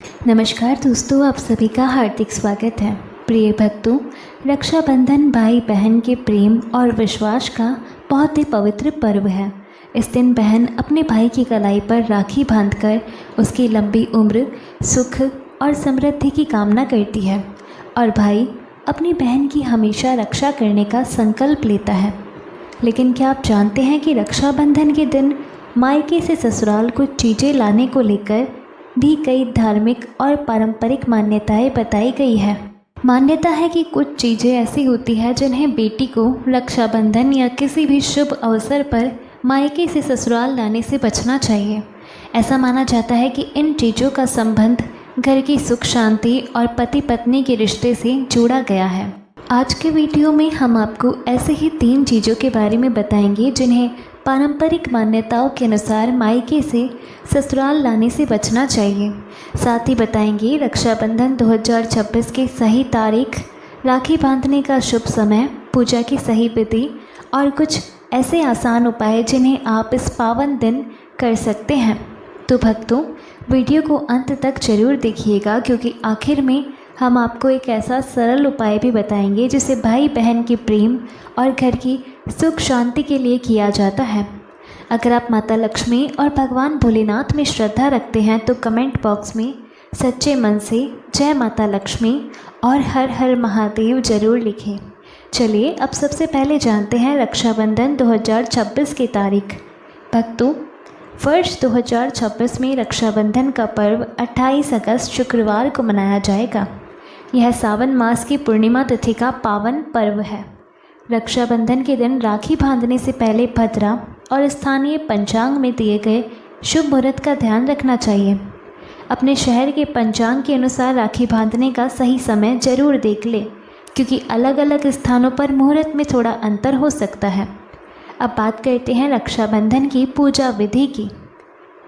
नमस्कार दोस्तों, आप सभी का हार्दिक स्वागत है। प्रिय भक्तों, रक्षाबंधन भाई बहन के प्रेम और विश्वास का बहुत ही पवित्र पर्व है। इस दिन बहन अपने भाई की कलाई पर राखी बांधकर उसकी लंबी उम्र, सुख और समृद्धि की कामना करती है और भाई अपनी बहन की हमेशा रक्षा करने का संकल्प लेता है। लेकिन क्या आप जानते हैं कि रक्षाबंधन के दिन मायके से ससुराल कुछ चीज़ें लाने को लेकर भी कई धार्मिक और पारंपरिक मान्यताएं बताई गई है। मान्यता है कि कुछ चीज़ें ऐसी होती हैं जिन्हें बेटी को रक्षाबंधन या किसी भी शुभ अवसर पर मायके से ससुराल लाने से बचना चाहिए। ऐसा माना जाता है कि इन चीज़ों का संबंध घर की सुख शांति और पति पत्नी के रिश्ते से जुड़ा गया है। आज के वीडियो में हम आपको ऐसे ही 3 चीज़ों के बारे में बताएंगे जिन्हें पारंपरिक मान्यताओं के अनुसार मायके से ससुराल लाने से बचना चाहिए। साथ ही बताएंगे रक्षाबंधन 2026 की सही तारीख, राखी बांधने का शुभ समय, पूजा की सही विधि और कुछ ऐसे आसान उपाय जिन्हें आप इस पावन दिन कर सकते हैं। तो भक्तों, वीडियो को अंत तक जरूर देखिएगा क्योंकि आखिर में हम आपको एक ऐसा सरल उपाय भी बताएंगे जिसे भाई बहन के प्रेम और घर की सुख शांति के लिए किया जाता है। अगर आप माता लक्ष्मी और भगवान भोलेनाथ में श्रद्धा रखते हैं तो कमेंट बॉक्स में सच्चे मन से जय माता लक्ष्मी और हर हर महादेव जरूर लिखें। चलिए अब सबसे पहले जानते हैं रक्षाबंधन 2026 की तारीख। भक्तों, वर्ष 2026 में रक्षाबंधन का पर्व 28 अगस्त शुक्रवार को मनाया जाएगा। यह सावन मास की पूर्णिमा तिथि का पावन पर्व है। रक्षाबंधन के दिन राखी बांधने से पहले भद्रा और स्थानीय पंचांग में दिए गए शुभ मुहूर्त का ध्यान रखना चाहिए। अपने शहर के पंचांग के अनुसार राखी बांधने का सही समय जरूर देख ले क्योंकि अलग अलग स्थानों पर मुहूर्त में थोड़ा अंतर हो सकता है। अब बात करते हैं रक्षाबंधन की पूजा विधि की।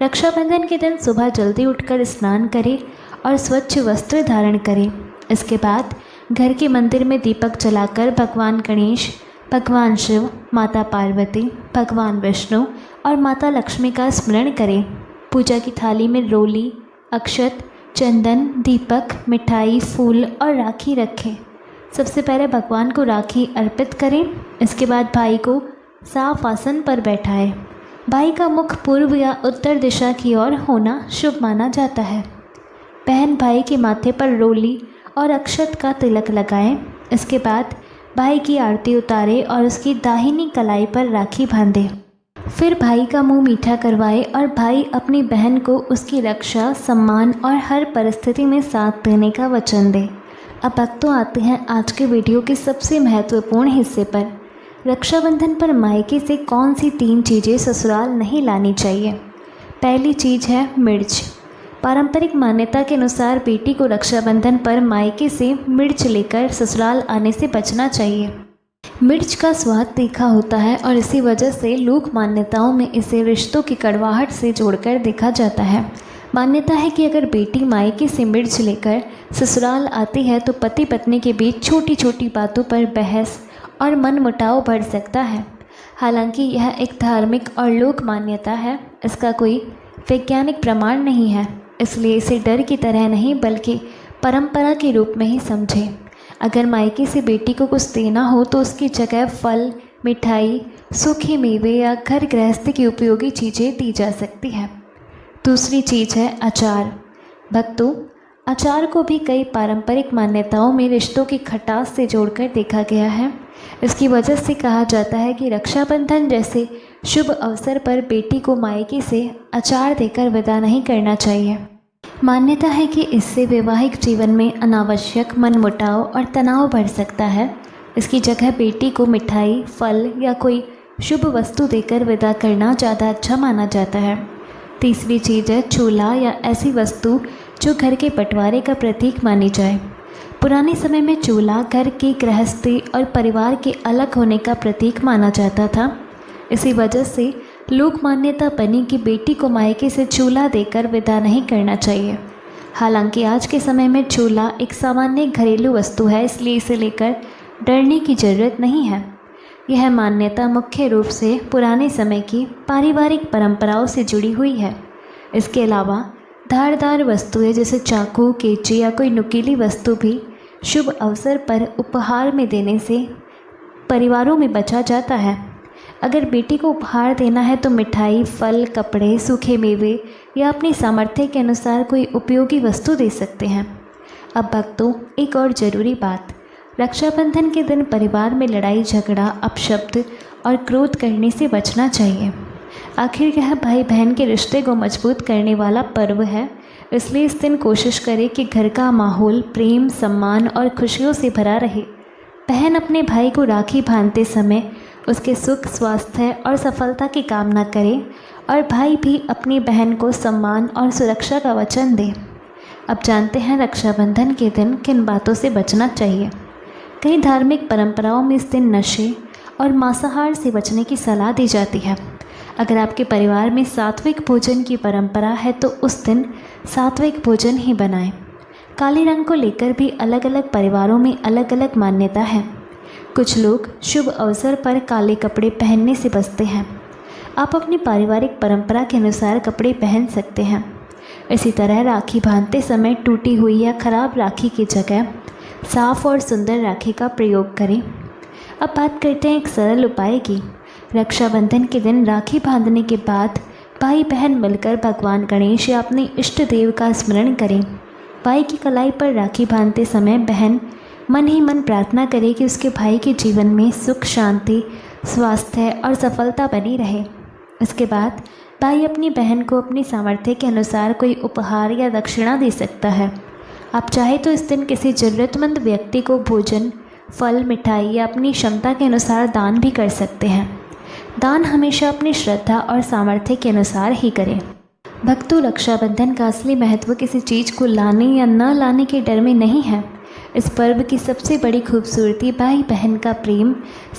रक्षाबंधन के दिन सुबह जल्दी उठकर स्नान करें और स्वच्छ वस्त्र धारण करें। इसके बाद घर के मंदिर में दीपक जलाकर भगवान गणेश, भगवान शिव, माता पार्वती, भगवान विष्णु और माता लक्ष्मी का स्मरण करें। पूजा की थाली में रोली, अक्षत, चंदन, दीपक, मिठाई, फूल और राखी रखें। सबसे पहले भगवान को राखी अर्पित करें। इसके बाद भाई को साफ आसन पर बैठाएं। भाई का मुख पूर्व या उत्तर दिशा की ओर होना शुभ माना जाता है। बहन भाई के माथे पर रोली और अक्षत का तिलक लगाएं। इसके बाद भाई की आरती उतारें और उसकी दाहिनी कलाई पर राखी बांधें। फिर भाई का मुंह मीठा करवाएं और भाई अपनी बहन को उसकी रक्षा, सम्मान और हर परिस्थिति में साथ देने का वचन दें। अब भक्तों, आते हैं आज के वीडियो के सबसे महत्वपूर्ण हिस्से पर। रक्षाबंधन पर मायके से कौन सी 3 चीज़ें ससुराल नहीं लानी चाहिए। पहली चीज़ है मिर्च। पारंपरिक मान्यता के अनुसार बेटी को रक्षाबंधन पर मायके से मिर्च लेकर ससुराल आने से बचना चाहिए। मिर्च का स्वाद तीखा होता है और इसी वजह से लोक मान्यताओं में इसे रिश्तों की कड़वाहट से जोड़कर देखा जाता है। मान्यता है कि अगर बेटी मायके से मिर्च लेकर ससुराल आती है तो पति पत्नी के बीच छोटी छोटी बातों पर बहस और मनमुटाव बढ़ सकता है। हालांकि यह एक धार्मिक और लोक मान्यता है, इसका कोई वैज्ञानिक प्रमाण नहीं है, इसलिए इसे डर की तरह नहीं बल्कि परंपरा के रूप में ही समझें। अगर मायके से बेटी को कुछ देना हो तो उसकी जगह फल, मिठाई, सूखे मेवे या घर गृहस्थी की उपयोगी चीज़ें दी जा सकती है। दूसरी चीज़ है अचार। भक्तों, अचार को भी कई पारंपरिक मान्यताओं में रिश्तों की खटास से जोड़कर देखा गया है। इसकी वजह से कहा जाता है कि रक्षाबंधन जैसे शुभ अवसर पर बेटी को मायके से अचार देकर विदा नहीं करना चाहिए। मान्यता है कि इससे वैवाहिक जीवन में अनावश्यक मनमुटाव और तनाव बढ़ सकता है। इसकी जगह बेटी को मिठाई, फल या कोई शुभ वस्तु देकर विदा करना ज़्यादा अच्छा माना जाता है। तीसरी चीज़ है चूल्हा या ऐसी वस्तु जो घर के बंटवारे का प्रतीक मानी जाए। पुराने समय में चूल्हा घर की गृहस्थी और परिवार के अलग होने का प्रतीक माना जाता था। इसी वजह से लोक मान्यता बनी कि बेटी को मायके से चूल्हा देकर विदा नहीं करना चाहिए। हालांकि आज के समय में चूल्हा एक सामान्य घरेलू वस्तु है, इसलिए इसे लेकर डरने की ज़रूरत नहीं है। यह मान्यता मुख्य रूप से पुराने समय की पारिवारिक परंपराओं से जुड़ी हुई है। इसके अलावा धारदार वस्तुएं जैसे चाकू, कैंची या कोई नुकीली वस्तु भी शुभ अवसर पर उपहार में देने से परिवारों में बचा जाता है। अगर बेटी को उपहार देना है तो मिठाई, फल, कपड़े, सूखे मेवे या अपनी सामर्थ्य के अनुसार कोई उपयोगी वस्तु दे सकते हैं। अब भक्तों, एक और ज़रूरी बात, रक्षाबंधन के दिन परिवार में लड़ाई झगड़ा, अपशब्द और क्रोध करने से बचना चाहिए। आखिर यह भाई बहन के रिश्ते को मजबूत करने वाला पर्व है, इसलिए इस दिन कोशिश करें कि घर का माहौल प्रेम, सम्मान और खुशियों से भरा रहे। बहन अपने भाई को राखी बांधते समय उसके सुख, स्वास्थ्य और सफलता की कामना करे और भाई भी अपनी बहन को सम्मान और सुरक्षा का वचन दे। अब जानते हैं रक्षाबंधन के दिन किन बातों से बचना चाहिए। कई धार्मिक परंपराओं में इस दिन नशे और मांसाहार से बचने की सलाह दी जाती है। अगर आपके परिवार में सात्विक भोजन की परंपरा है तो उस दिन सात्विक भोजन ही बनाएं। काले रंग को लेकर भी अलग अलग परिवारों में अलग अलग मान्यता है। कुछ लोग शुभ अवसर पर काले कपड़े पहनने से बचते हैं। आप अपनी पारिवारिक परंपरा के अनुसार कपड़े पहन सकते हैं। इसी तरह राखी बांधते समय टूटी हुई या ख़राब राखी की जगह साफ़ और सुंदर राखी का प्रयोग करें। अब बात करते हैं एक सरल उपाय की। रक्षाबंधन के दिन राखी बांधने के बाद भाई बहन मिलकर भगवान गणेश या अपने इष्ट देव का स्मरण करें। भाई की कलाई पर राखी बांधते समय बहन मन ही मन प्रार्थना करे कि उसके भाई के जीवन में सुख, शांति, स्वास्थ्य और सफलता बनी रहे। इसके बाद भाई अपनी बहन को अपनी सामर्थ्य के अनुसार कोई उपहार या दक्षिणा दे सकता है। आप चाहे तो इस दिन किसी ज़रूरतमंद व्यक्ति को भोजन, फल, मिठाई या अपनी क्षमता के अनुसार दान भी कर सकते हैं। दान हमेशा अपनी श्रद्धा और सामर्थ्य के अनुसार ही करें। भक्तों, रक्षाबंधन का असली महत्व किसी चीज़ को लाने या न लाने के डर में नहीं है। इस पर्व की सबसे बड़ी खूबसूरती भाई बहन का प्रेम,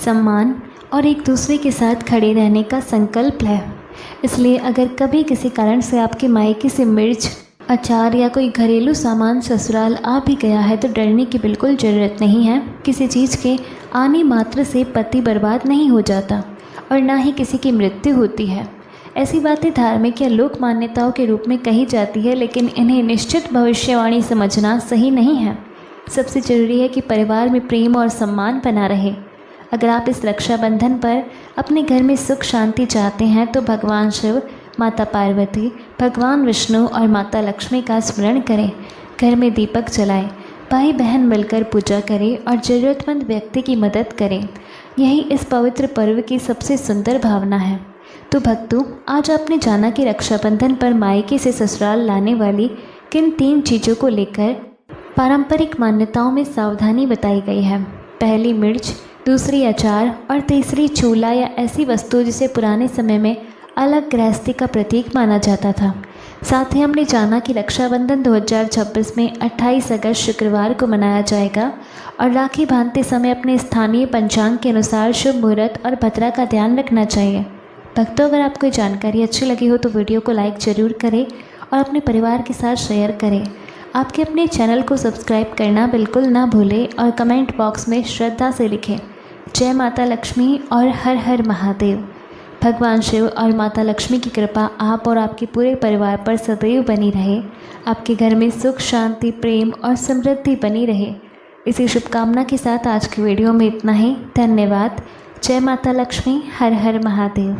सम्मान और एक दूसरे के साथ खड़े रहने का संकल्प है। इसलिए अगर कभी किसी कारण से आपके मायके से मिर्च, अचार या कोई घरेलू सामान ससुराल आ भी गया है तो डरने की बिल्कुल ज़रूरत नहीं है। किसी चीज़ के आने मात्र से पति बर्बाद नहीं हो जाता और ना ही किसी की मृत्यु होती है। ऐसी बातें धार्मिक या लोक मान्यताओं के रूप में कही जाती है, लेकिन इन्हें निश्चित भविष्यवाणी समझना सही नहीं है। सबसे ज़रूरी है कि परिवार में प्रेम और सम्मान बना रहे। अगर आप इस रक्षाबंधन पर अपने घर में सुख शांति चाहते हैं तो भगवान शिव, माता पार्वती, भगवान विष्णु और माता लक्ष्मी का स्मरण करें। घर में दीपक जलाएं, भाई बहन मिलकर पूजा करें और ज़रूरतमंद व्यक्ति की मदद करें। यही इस पवित्र पर्व की सबसे सुंदर भावना है। तो भक्तों, आज आपने जाना कि रक्षाबंधन पर मायके से ससुराल लाने वाली किन 3 चीज़ों को लेकर पारंपरिक मान्यताओं में सावधानी बताई गई है। पहली मिर्च, दूसरी अचार और तीसरी चूल्हा या ऐसी वस्तु जिसे पुराने समय में अलग गृहस्थी का प्रतीक माना जाता था। साथ ही हमने जाना कि रक्षाबंधन 2026 में 28 अगस्त शुक्रवार को मनाया जाएगा और राखी बांधते समय अपने स्थानीय पंचांग के अनुसार शुभ मुहूर्त और भद्रा का ध्यान रखना चाहिए। भक्तों, अगर आपको ये जानकारी अच्छी लगी हो तो वीडियो को लाइक ज़रूर करें और अपने परिवार के साथ शेयर करें। आपके अपने चैनल को सब्सक्राइब करना बिल्कुल ना भूलें और कमेंट बॉक्स में श्रद्धा से लिखें, जय माता लक्ष्मी और हर हर महादेव। भगवान शिव और माता लक्ष्मी की कृपा आप और आपके पूरे परिवार पर सदैव बनी रहे। आपके घर में सुख, शांति, प्रेम और समृद्धि बनी रहे। इसी शुभकामना के साथ आज की वीडियो में इतना ही। धन्यवाद। जय माता लक्ष्मी, हर हर महादेव।